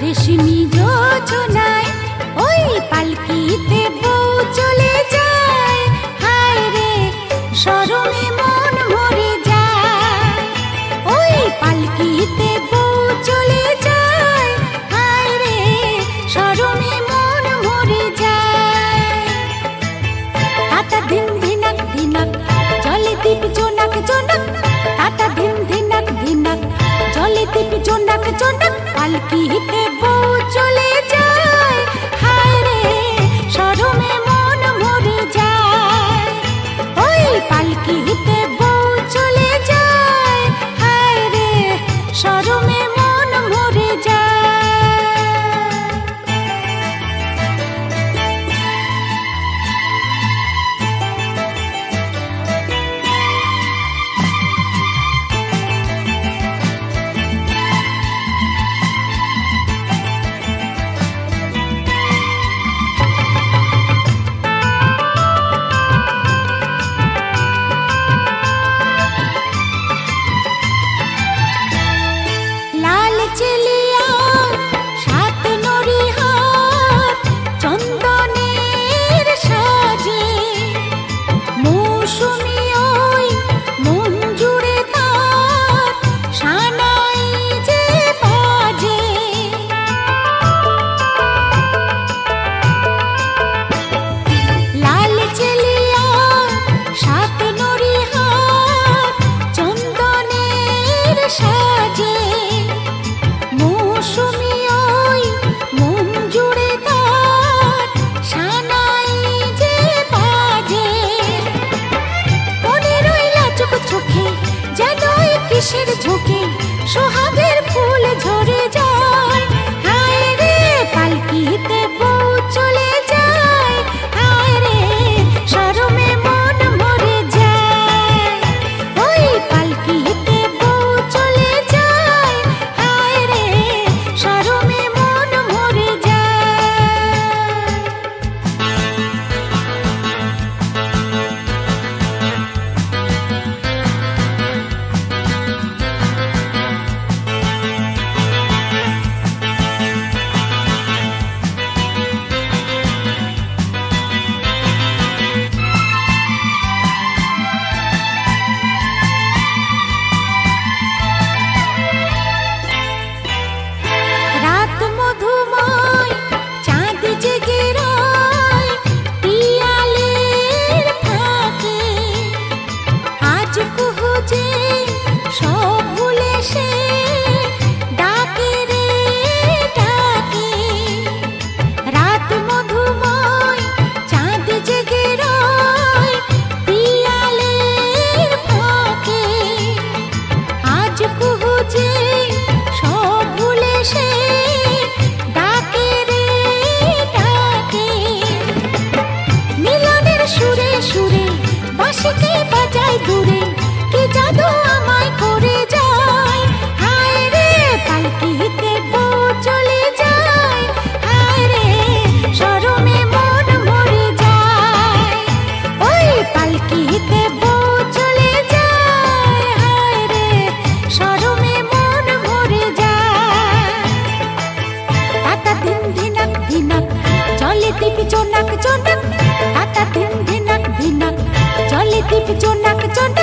রেশমি যোজনায় ওই পালকিতে বউ চলে যায়। হায় রে শরমে মন মরে যায়, ওই পালকিতে বউ চলে যায়। হায় রে শরমে মন মরে যায়। তাতা ধিন ধিনাক ধিনাক জলে দীপ জোনাক জোনাক, তাতা ধিন ধিনাক ধিনাক জলে দীপ জোনাক জোনাক, পালকিতে বউ চলে যায়। হায় রে শরমে মন মরে যায়, ওই পালকিতে বউ চলে যায়। হায় রে শরমে মন মরে যায়। চেলিয়া সাত নরিহার চন্দনের সাজে, মৌসুমি ওই মন জুড়ে তার সানাই যে বাজে। লাল চেলিয়া সাত নরিহার চন্দনের সাজে, মৌসুমি ওই মন জুড়ে তার সানাই যে বাজে। মনে রইলা চোখ চোখে যেন কিসের ঝোঁকে সোহাগের ফুল ঝরে যায়। হায় রে পালকিতে বউ চলে যায়। হায় রে শরমে মন মরে যায়, ওই পালকিতে বউ চলে যায়। হায় রে শরমে মন মরে যায়। রাত মধুময় চাঁদ জেগে রয় পিয়ালের ফাঁকে, আজ কুহু যে সব ভুলে সে ডাকে রে ডাকে। রাত মধুময় চাঁদ জেগে রয় পিয়ালের ফাঁকে, আজ কুহু যে সব ভুলে সে ডাকে রে ডাকে। মিলনের সুরে সুরে বাঁশিকে বাজায় দূরে, কি জাদু আমায় করে যায়। হায় রে পালকিতে বউ চলে যায়। হায় রে শরমে মন মরে যায়, ওই পালকিতে বউ চলে যায়। হায় রে শরমে মন মরে যায়। তাতা ধিন ধিনাক ধিনাক জলে দীপ জোনাক জোনাক, তাতা ধিন ধিনাক ধিনাক জলে দীপ জোনাক জোনাক,